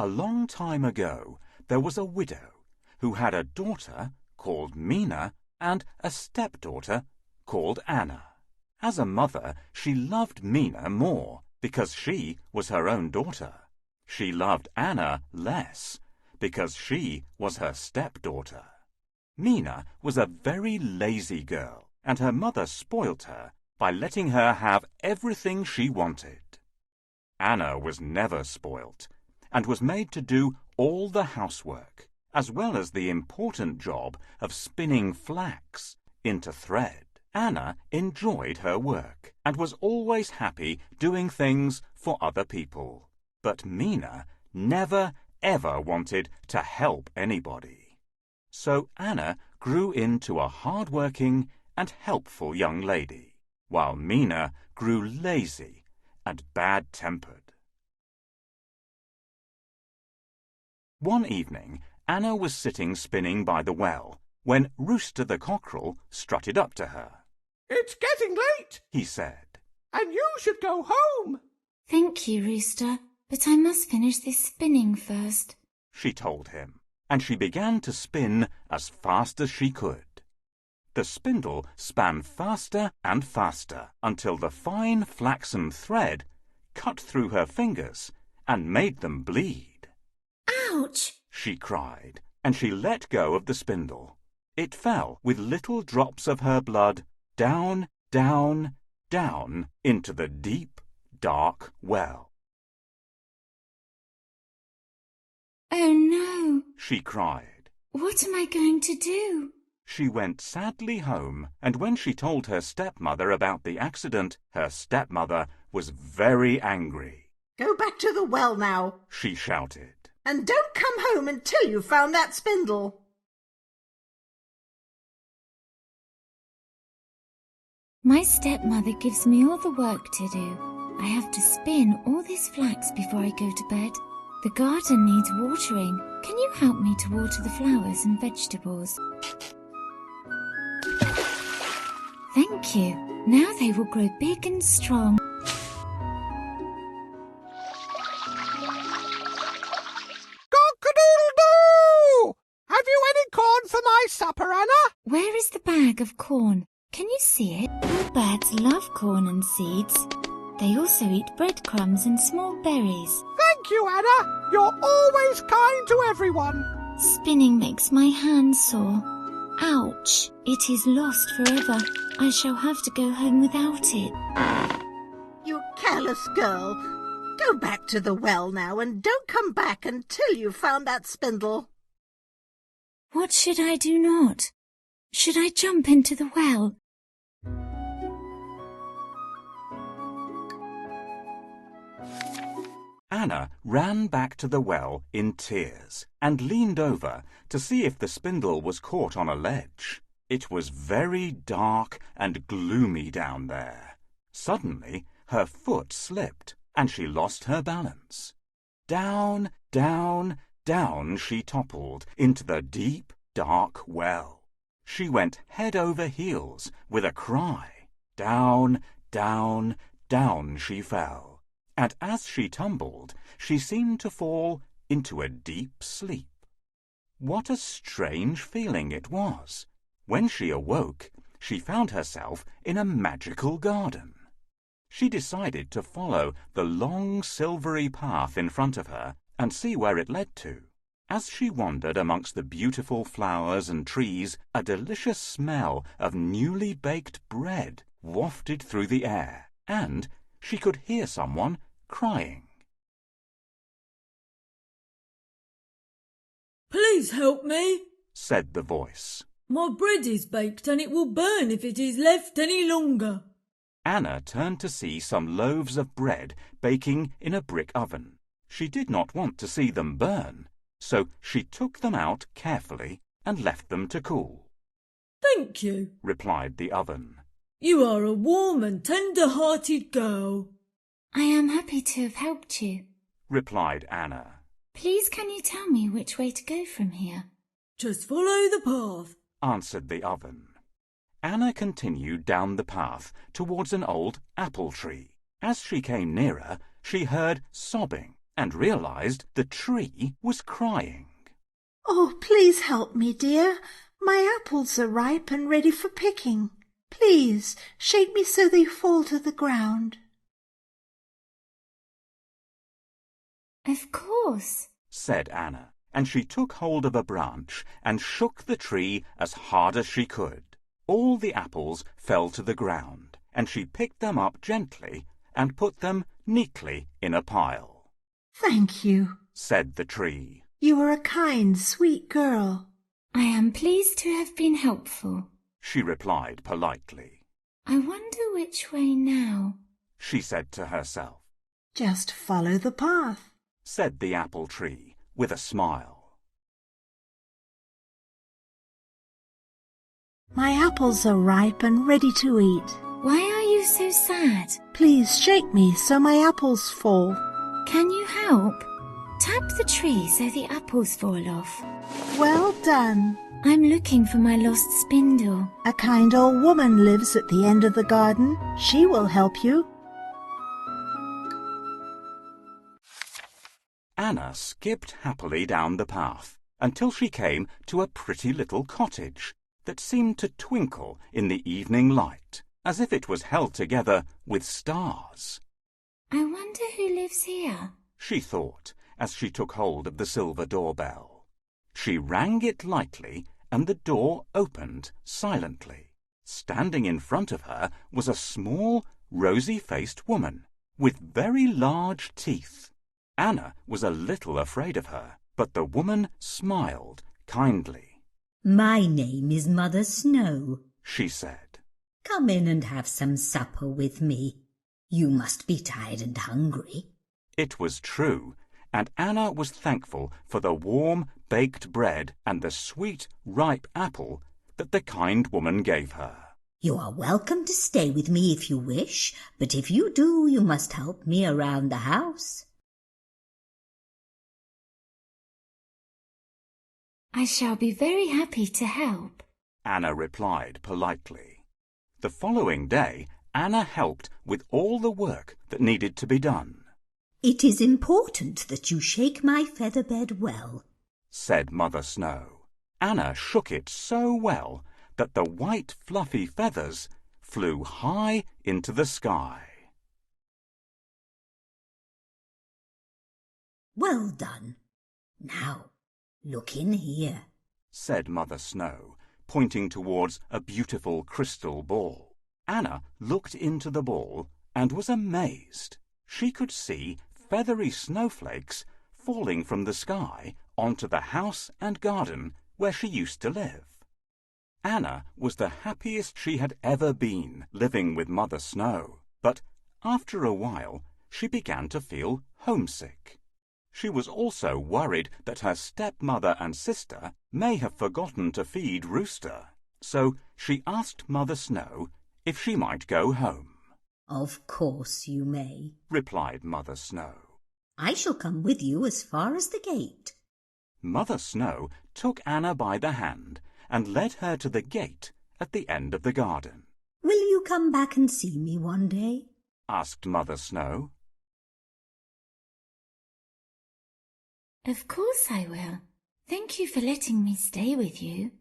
A long time ago, there was a widow who had a daughter called Mina and a stepdaughter called Anna. As a mother, she loved Mina more because she was her own daughter. She loved Anna less because she was her stepdaughter. Mina was a very lazy girl, and her mother spoilt her by letting her have everything she wanted. Anna was never spoilt and was made to do all the housework, as well as the important job of spinning flax into thread. Anna enjoyed her work and was always happy doing things for other people. But Mina never, ever wanted to help anybody. So Anna grew into a hard-working and helpful young lady, while Mina grew lazy and bad-tempered. One evening, Anna was sitting spinning by the well when Rooster the cockerel strutted up to her. "It's getting late," he said, "and you should go home." "Thank you, Rooster, but I must finish this spinning first," she told him, and she began to spin as fast as she could. The spindle span faster and faster until the fine flaxen thread cut through her fingers and made them bleed. "Ouch!" she cried, and she let go of the spindle. It fell with little drops of her blood down, down, down into the deep, dark well. "Oh no!" she cried. "What am I going to do?" She went sadly home, and when she told her stepmother about the accident, her stepmother was very angry. "Go back to the well now," she shouted. "and don't come home until you've found that spindle." My stepmother gives me all the work to do. I have to spin all this flax before I go to bed. The garden needs watering. Can you help me to water the flowers and vegetables? Thank you. Now they will grow big and strong. Cock-a-doodle-doo! Have you any corn for my supper, Anna? Where is the bag of corn? Can you see it? All birds love corn and seeds. They also eat breadcrumbs and small berries. Thank you, Anna. You're always kind to everyone. Spinning makes my hands sore. Ouch! It is lost forever. I shall have to go home without it. "You careless girl. Go back to the well now and don't come back until you've found that spindle." What should I do not? Should I jump into the well? Anna ran back to the well in tears and leaned over to see if the spindle was caught on a ledge. It was very dark and gloomy down there. Suddenly, her foot slipped and she lost her balance. Down, down, down she toppled into the deep, dark well. She went head over heels with a cry. Down, down, down she fell. And as she tumbled, she seemed to fall into a deep sleep. What a strange feeling it was! When she awoke, she found herself in a magical garden. She decided to follow the long silvery path in front of her and see where it led to. As she wandered amongst the beautiful flowers and trees, a delicious smell of newly baked bread wafted through the air, and she could hear someone crying. "Please help me," said the voice. "My bread is baked and it will burn if it is left any longer." Anna turned to see some loaves of bread baking in a brick oven. She did not want to see them burn, so she took them out carefully and left them to cool. "Thank you," replied the oven. "You are a warm and tender-hearted girl." I am happy to have helped you, replied Anna. Please can you tell me which way to go from here? "Just follow the path," answered the oven. Anna continued down the path towards an old apple tree. As she came nearer, she heard sobbing and realized the tree was crying. Oh, please help me, dear. My apples are ripe and ready for picking. Please shake me so they fall to the ground. Of course, said Anna, and she took hold of a branch and shook the tree as hard as she could. All the apples fell to the ground, and she picked them up gently and put them neatly in a pile. Thank you, said the tree. You are a kind, sweet girl. I am pleased to have been helpful. She replied politely. I wonder which way now, she said to herself. Just follow the path, said the apple tree with a smile. My apples are ripe and ready to eat. Why are you so sad? Please shake me so my apples fall. Can you help? Tap the tree so the apples fall off. Well done. I'm looking for my lost spindle. A kind old woman lives at the end of the garden. She will help you. Anna skipped happily down the path until she came to a pretty little cottage that seemed to twinkle in the evening light, as if it was held together with stars. I wonder who lives here, she thought, as she took hold of the silver doorbell. She rang it lightly, and the door opened silently. Standing in front of her was a small, rosy-faced woman with very large teeth. Anna was a little afraid of her, but the woman smiled kindly. My name is Mother Snow, she said. Come in and have some supper with me. You must be tired and hungry. It was true, and Anna was thankful for the warm, baked bread and the sweet, ripe apple that the kind woman gave her. You are welcome to stay with me if you wish, but if you do, you must help me around the house. I shall be very happy to help, Anna replied politely. The following day, Anna helped with all the work that needed to be done. It is important that you shake my feather bed well, said Mother Snow. Anna shook it so well that the white fluffy feathers flew high into the sky. Well done. Now, look in here, said Mother Snow, pointing towards a beautiful crystal ball. Anna looked into the ball and was amazed. She could see feathery snowflakes falling from the sky onto the house and garden where she used to live. Anna was the happiest she had ever been living with Mother Snow, but after a while she began to feel homesick. She was also worried that her stepmother and sister may have forgotten to feed Rooster, so she asked Mother Snow if she might go home. Of course you may, replied Mother Snow. I shall come with you as far as the gate. Mother Snow took Anna by the hand and led her to the gate at the end of the garden. Will you come back and see me one day? asked Mother Snow. Of course I will. Thank you for letting me stay with you,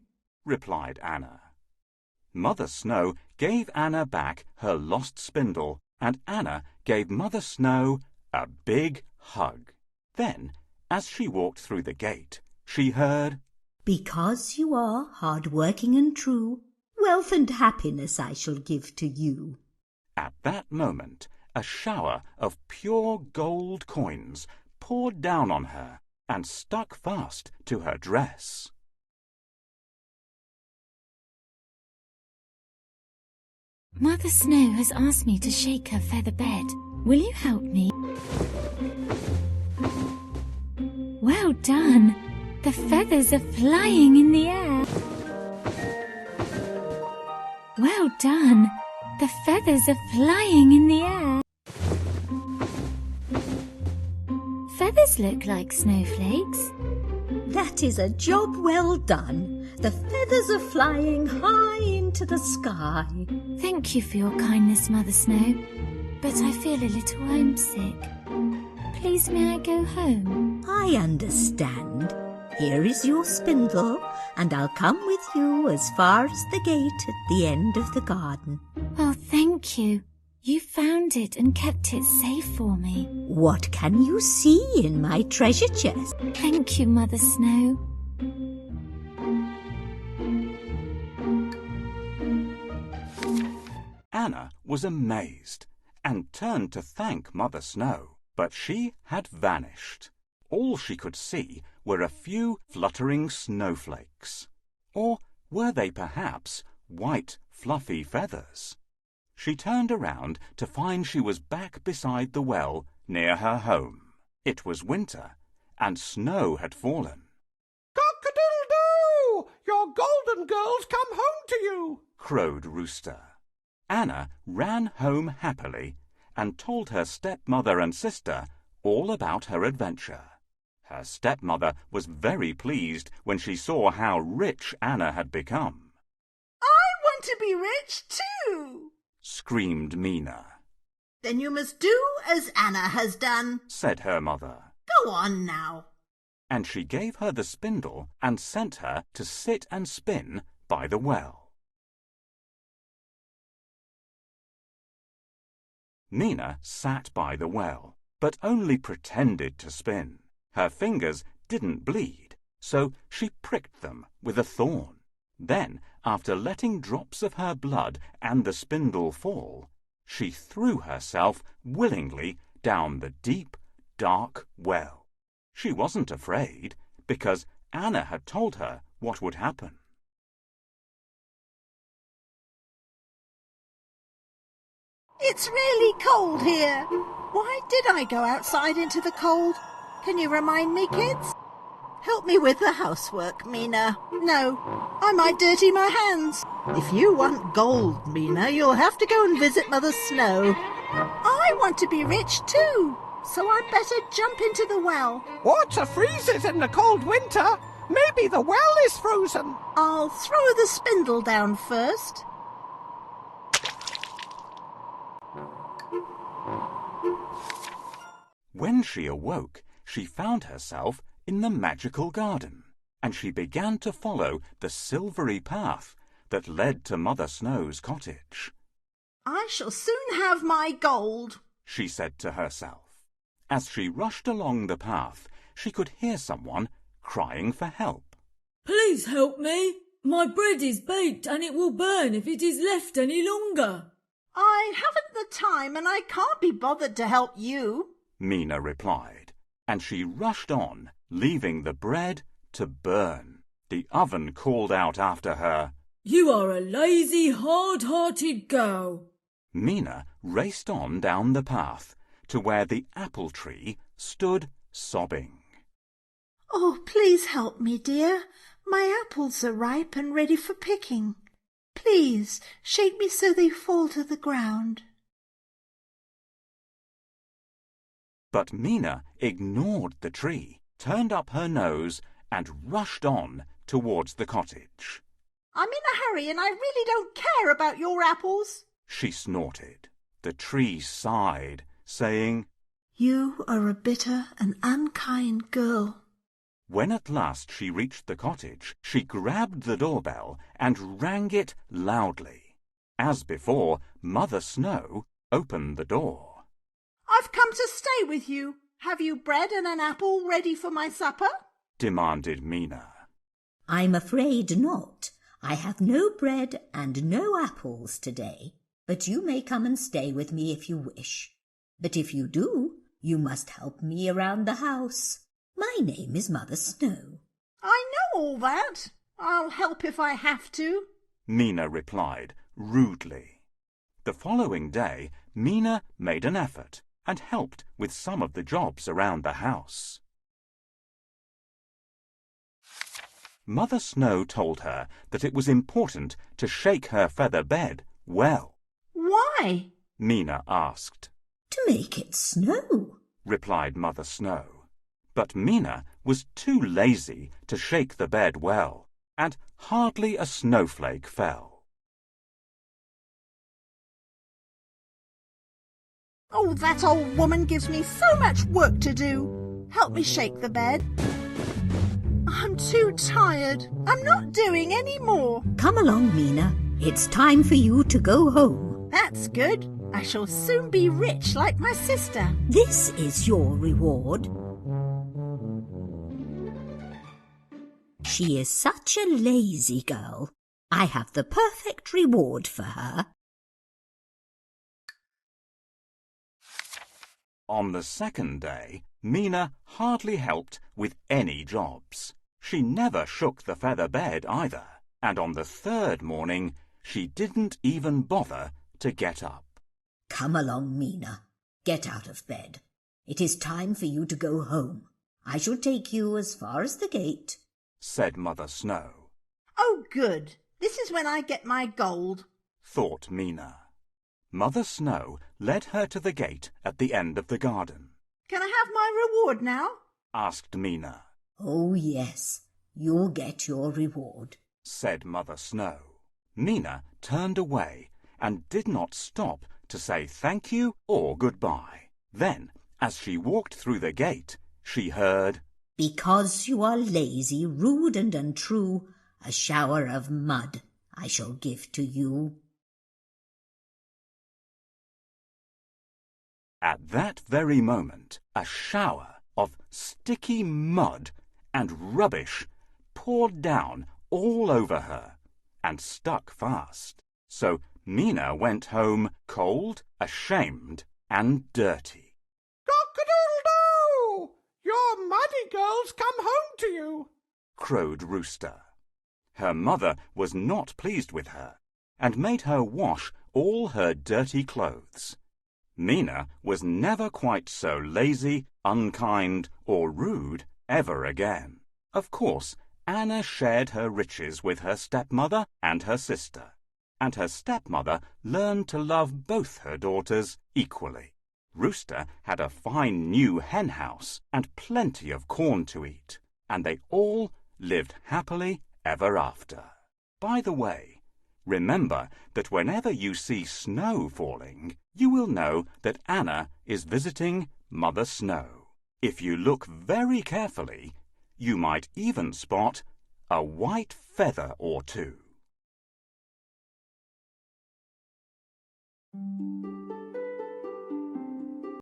replied Anna. Mother Snow gave Anna back her lost spindle, and Anna gave Mother Snow a big hug. Then, as she walked through the gate, she heard, Because you are hard-working and true, wealth and happiness I shall give to you. At that moment, a shower of pure gold coins poured down on her and stuck fast to her dress. Mother Snow has asked me to shake her feather bed. Will you help me? Well done! The feathers are flying in the air. Well done! The feathers are flying in the air. Feathers look like snowflakes. That is a job well done. The feathers are flying high into the sky. Thank you for your kindness, Mother Snow, but I feel a little homesick. Please may I go home? I understand. Here is your spindle, and I'll come with you as far as the gate at the end of the garden. Oh, thank you. You found it and kept it safe for me. What can you see in my treasure chest? Thank you, Mother Snow. Anna was amazed and turned to thank Mother Snow, but she had vanished. All she could see were a few fluttering snowflakes. Or were they perhaps white, fluffy feathers? She turned around to find she was back beside the well near her home. It was winter, and snow had fallen. Cock-a-doodle-doo! Your golden girl's come home to you, crowed Rooster. Anna ran home happily and told her stepmother and sister all about her adventure. Her stepmother was very pleased when she saw how rich Anna had become. I want to be rich too, screamed Mina. Then you must do as Anna has done, said her mother. Go on now. And she gave her the spindle and sent her to sit and spin by the well. Mina sat by the well, but only pretended to spin. Her fingers didn't bleed, so she pricked them with a thorn. Then, after letting drops of her blood and the spindle fall, she threw herself willingly down the deep, dark well. She wasn't afraid, because Anna had told her what would happen. It's really cold here. Why did I go outside into the cold? Can you remind me, kids? Help me with the housework, Mina. No, I might dirty my hands. If you want gold, Mina, you'll have to go and visit Mother Snow. I want to be rich too, so I'd better jump into the well. Water freezes in the cold winter. Maybe the well is frozen. I'll throw the spindle down first. When she awoke, she found herself in the magical garden, and she began to follow the silvery path that led to Mother Snow's cottage. I shall soon have my gold, she said to herself. As she rushed along the path, she could hear someone crying for help. Please help me. My bread is baked and it will burn if it is left any longer. I haven't the time and I can't be bothered to help you, Mina replied, and she rushed on, leaving the bread to burn. The oven called out after her, You are a lazy, hard-hearted girl. Mina raced on down the path to where the apple tree stood sobbing. Oh, please help me, dear. My apples are ripe and ready for picking. Please shake me so they fall to the ground. But Mina ignored the tree, turned up her nose, and rushed on towards the cottage. I'm in a hurry and I really don't care about your apples, she snorted. The tree sighed, saying, You are a bitter and unkind girl. When at last she reached the cottage, she grabbed the doorbell and rang it loudly. As before, Mother Snow opened the door. I've come to stay with you. Have you bread and an apple ready for my supper? Demanded Mina. I'm afraid not. I have no bread and no apples today, but you may come and stay with me if you wish. But if you do, you must help me around the house. My name is Mother Snow. I know all that. I'll help if I have to, Mina replied rudely. The following day, Mina made an effort and helped with some of the jobs around the house. Mother Snow told her that it was important to shake her feather bed well. Why? Mina asked. To make it snow, replied Mother Snow. But Mina was too lazy to shake the bed well, and hardly a snowflake fell. Oh, that old woman gives me so much work to do. Help me shake the bed. I'm too tired. I'm not doing any more. Come along, Mina. It's time for you to go home. That's good. I shall soon be rich like my sister. This is your reward. She is such a lazy girl. I have the perfect reward for her. On the second day, Mina hardly helped with any jobs. She never shook the feather bed either, and on the third morning, she didn't even bother to get up. Come along, Mina. Get out of bed. It is time for you to go home. I shall take you as far as the gate, said Mother Snow. Oh, good. This is when I get my gold, thought Mina. Mother Snow led her to the gate at the end of the garden. Can I have my reward now? Asked Mina. Oh, yes. You'll get your reward, said Mother Snow. Mina turned away and did not stop to say thank you or goodbye. Then, as she walked through the gate, she heard, Because you are lazy, rude and untrue, a shower of mud I shall give to you. At that very moment, a shower of sticky mud and rubbish poured down all over her and stuck fast. So Mina went home cold, ashamed, and dirty. Cock-a-doodle-doo! Your muddy girl's come home to you, crowed Rooster. Her mother was not pleased with her and made her wash all her dirty clothes. Mina was never quite so lazy, unkind, or rude ever again. Of course, Anna shared her riches with her stepmother and her sister, and her stepmother learned to love both her daughters equally. Rooster had a fine new hen house and plenty of corn to eat, and they all lived happily ever after. By the way, remember that whenever you see snow falling, you will know that Anna is visiting Mother Snow. If you look very carefully, you might even spot a white feather or two.